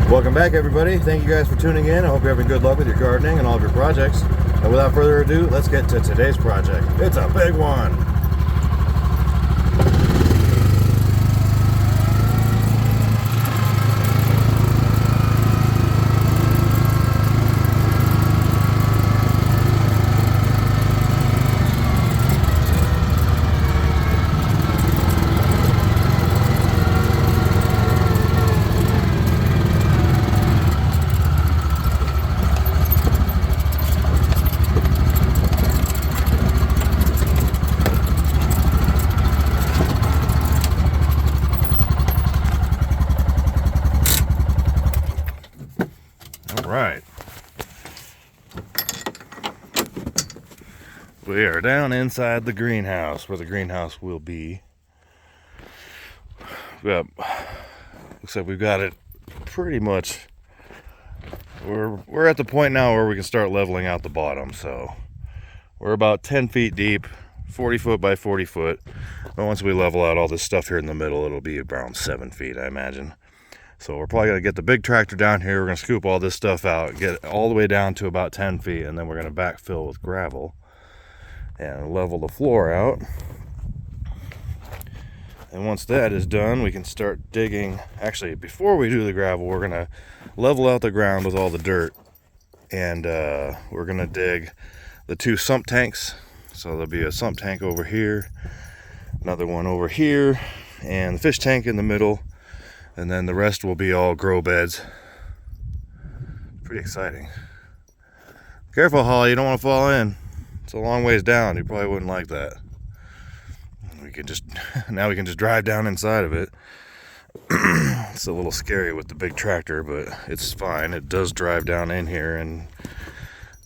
Welcome back, everybody. Thank you guys for tuning in. I hope you're having good luck with your gardening and all of your projects. And without further ado, let's get to today's project. It's a big one. Right. We are down inside the greenhouse where the greenhouse will be. Looks like we've got it pretty much. We're at the point now where we can start leveling out the bottom. So we're about 10 feet deep, 40 foot by 40 foot. But once we level out all this stuff here in the middle, it'll be around 7 feet, I imagine. So we're probably going to get the big tractor down here. We're going to scoop all this stuff out, get it all the way down to about 10 feet, and then we're going to backfill with gravel and level the floor out. And once that is done, we can start digging. Actually, before we do the gravel, we're going to level out the ground with all the dirt, and we're going to dig the 2 sump tanks. So there'll be a sump tank over here, another one over here, and the fish tank in the middle. And then the rest will be all grow beds. Pretty exciting. Careful, Holly, you don't want to fall in. It's a long ways down. You probably wouldn't like that. Now we can just drive down inside of it. It's a little scary with the big tractor, but it's fine. It does drive down in here and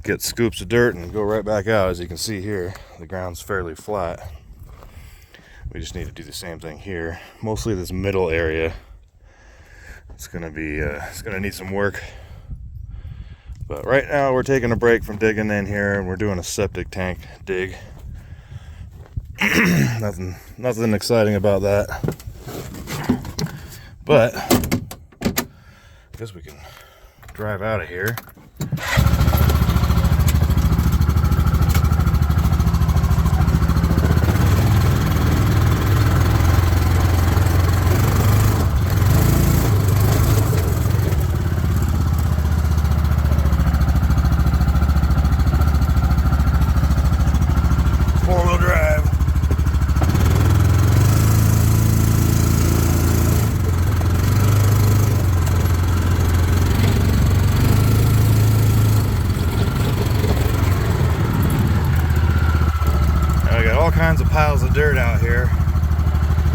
get scoops of dirt and go right back out. As you can see here, the ground's fairly flat. We just need to do the same thing here. Mostly this middle area. It's gonna need some work. But right now we're taking a break from digging in here and we're doing a septic tank dig. Nothing exciting about that. But I guess we can drive out of here. Kinds of piles of dirt out here,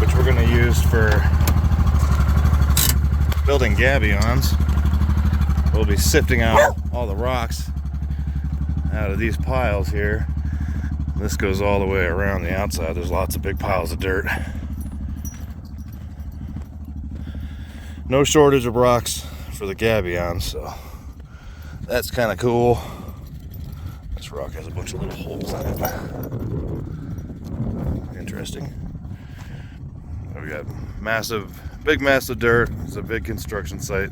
which we're going to use for building gabions. We'll be sifting out all the rocks out of these piles here. This goes all the way around the outside. There's lots of big piles of dirt. No shortage of rocks for the gabions, so that's kind of cool. This rock has a bunch of little holes in it. Interesting. We got big mass of dirt. It's a big construction site.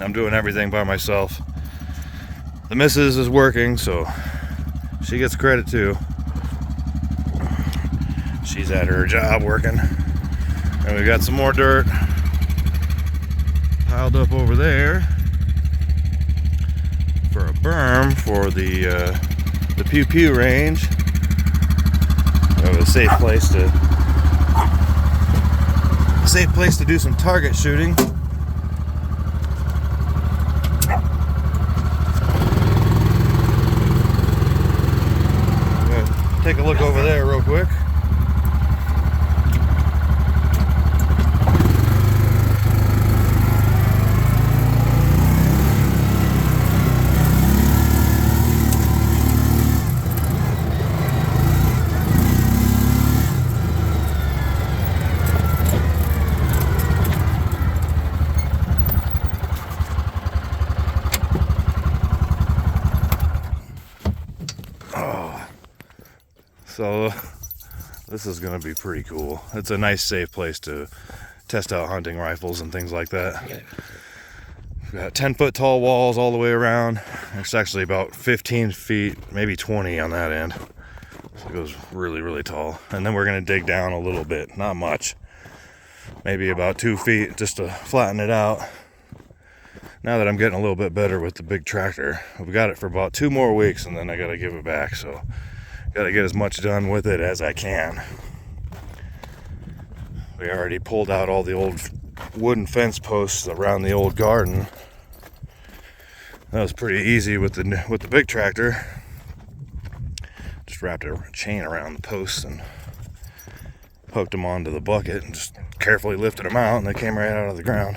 I'm doing everything by myself. The missus is working, so she gets credit too. She's at her job working. And we got some more dirt piled up over there for a berm for the Pt2 range. A safe place to do some target shooting. I'm gonna take a look over there real quick. So this is going to be pretty cool. It's a nice safe place to test out hunting rifles and things like that. We've got 10-foot tall walls all the way around. It's actually about 15 feet, maybe 20 on that end. So it goes really, really tall. And then we're going to dig down a little bit, not much. Maybe about 2 feet just to flatten it out. Now that I'm getting a little bit better with the big tractor, I've got it for about 2 more weeks and then I got to give it back. So got to get as much done with it as I can. We already pulled out all the old wooden fence posts around the old garden. That was pretty easy with the big tractor. Just wrapped a chain around the posts and hooked them onto the bucket and just carefully lifted them out, and they came right out of the ground.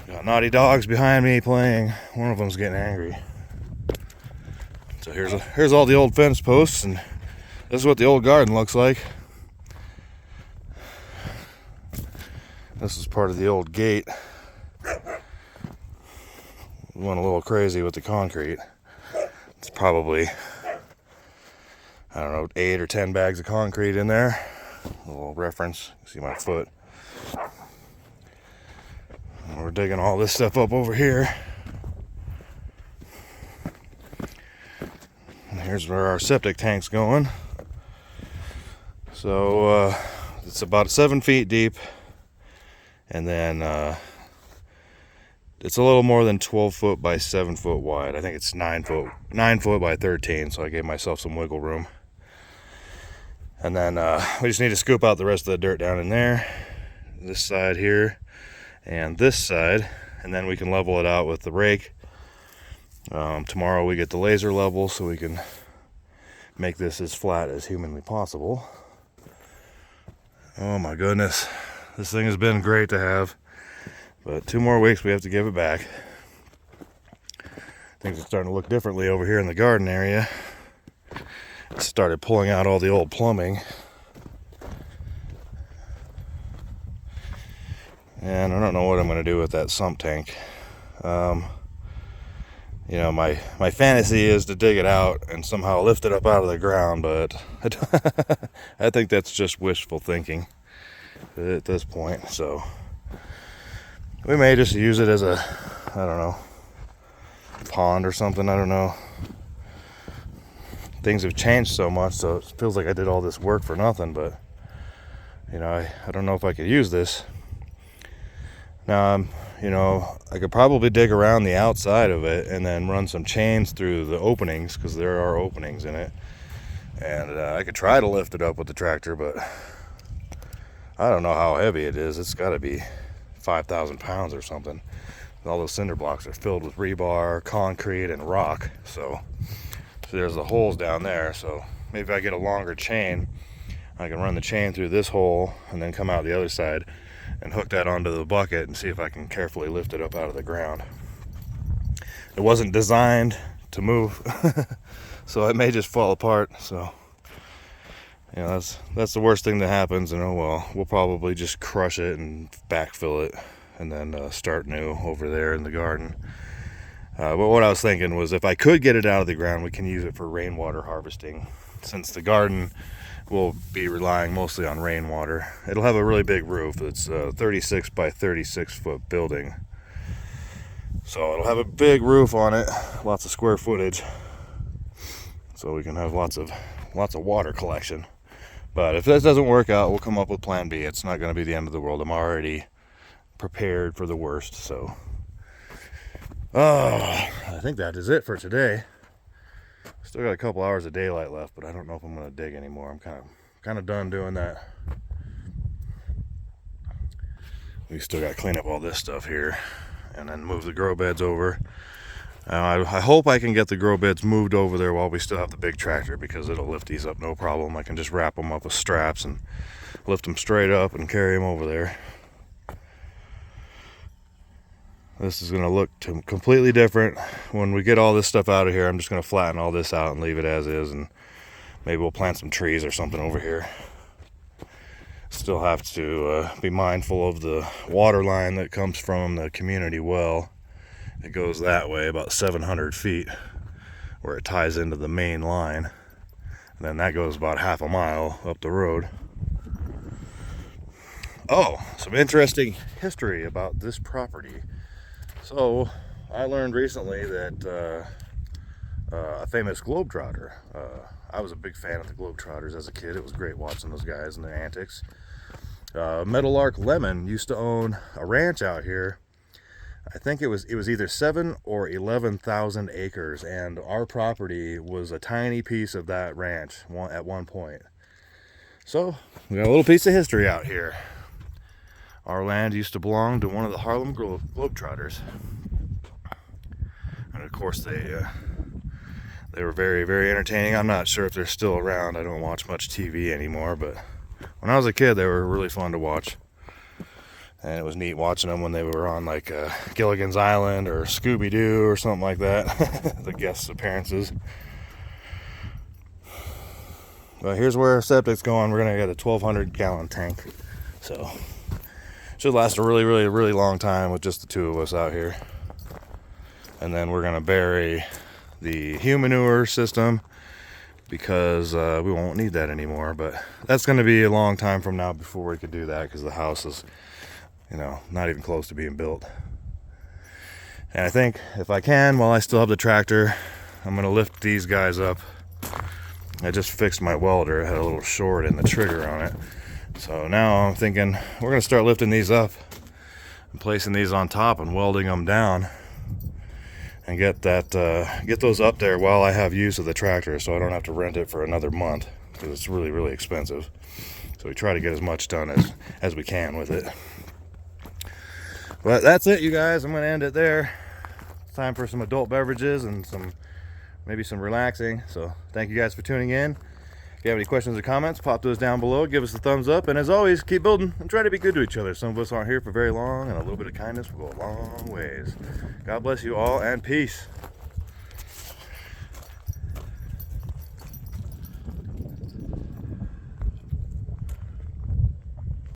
Got naughty dogs behind me playing. One of them's getting angry. So here's all the old fence posts, and this is what the old garden looks like. This is part of the old gate. Went a little crazy with the concrete. It's probably, I don't know, 8 or 10 bags of concrete in there. A little reference, see my foot. And we're digging all this stuff up over here. And here's where our septic tank's going. So it's about 7 feet deep, and then it's a little more than 12 foot by 7 foot wide. I think it's 9 foot by 13, so I gave myself some wiggle room. And then we just need to scoop out the rest of the dirt down in there, this side here, and this side, and then we can level it out with the rake. Tomorrow we get the laser level so we can make this as flat as humanly possible. Oh my goodness, this thing has been great to have, but 2 more weeks we have to give it back. Things are starting to look differently over here in the garden area. It started pulling out all the old plumbing, and I don't know what I'm going to do with that sump tank. You know, my fantasy is to dig it out and somehow lift it up out of the ground, but I think that's just wishful thinking at this point. So we may just use it as a, I don't know, pond or something. I don't know. Things have changed so much, so it feels like I did all this work for nothing, but you know, I don't know if I could use this. Now, you know, I could probably dig around the outside of it and then run some chains through the openings, because there are openings in it. And I could try to lift it up with the tractor, but I don't know how heavy it is. It's got to be 5,000 pounds or something. All those cinder blocks are filled with rebar, concrete, and rock. So there's the holes down there. So maybe if I get a longer chain, I can run the chain through this hole and then come out the other side and hook that onto the bucket and see if I can carefully lift it up out of the ground. It wasn't designed to move, so it may just fall apart. So, you know, that's the worst thing that happens, and oh well, we'll probably just crush it and backfill it and then start new over there in the garden. But what I was thinking was, if I could get it out of the ground, we can use it for rainwater harvesting, since the garden will be relying mostly on rainwater. It'll have a really big roof. It's a 36 by 36 foot building, so it'll have a big roof on it, lots of square footage, so we can have lots of water collection. But if this doesn't work out, we'll come up with plan B. It's not going to be the end of the world. I'm already prepared for the worst. So I think that is it for today. Still got a couple hours of daylight left, but I don't know if I'm going to dig anymore. I'm kind of done doing that. We still got to clean up all this stuff here and then move the grow beds over. I hope I can get the grow beds moved over there while we still have the big tractor, because it'll lift these up no problem. I can just wrap them up with straps and lift them straight up and carry them over there. This is going to look completely different when we get all this stuff out of here. I'm just going to flatten all this out and leave it as is, and maybe we'll plant some trees or something over here. Still have to be mindful of the water line that comes from the community well. It goes that way about 700 feet where it ties into the main line, and then that goes about half a mile up the road. Oh, some interesting history about this property. So, I learned recently that a famous globetrotter. I was a big fan of the Globetrotters as a kid. It was great watching those guys and their antics. Meadowlark Lemon used to own a ranch out here. I think it was either 7 or 11,000 acres, and our property was a tiny piece of that ranch at one point. So we got a little piece of history out here. Our land used to belong to one of the Harlem Globetrotters, and of course they were very, very entertaining. I'm not sure if they're still around. I don't watch much TV anymore, but when I was a kid, they were really fun to watch. And it was neat watching them when they were on like Gilligan's Island or Scooby-Doo or something like that. The guest appearances. Well, here's where our septic's going. We're gonna get a 1,200 gallon tank. So should last a really, really, really long time with just the two of us out here. And then we're gonna bury the humanure system because we won't need that anymore. But that's gonna be a long time from now before we could do that, because the house is, you know, not even close to being built. And I think if I can, while I still have the tractor, I'm gonna lift these guys up. I just fixed my welder. It had a little short in the trigger on it. So now I'm thinking we're gonna start lifting these up and placing these on top and welding them down, and get those up there while I have use of the tractor, so I don't have to rent it for another month, because it's really, really expensive. So we try to get as much done as we can with it. But that's it, you guys. I'm gonna end it there. It's time for some adult beverages and maybe some relaxing. So thank you guys for tuning in. If you have any questions or comments, pop those down below. Give us a thumbs up, and as always, keep building and try to be good to each other. Some of us aren't here for very long, and a little bit of kindness will go a long ways. God bless you all, and peace.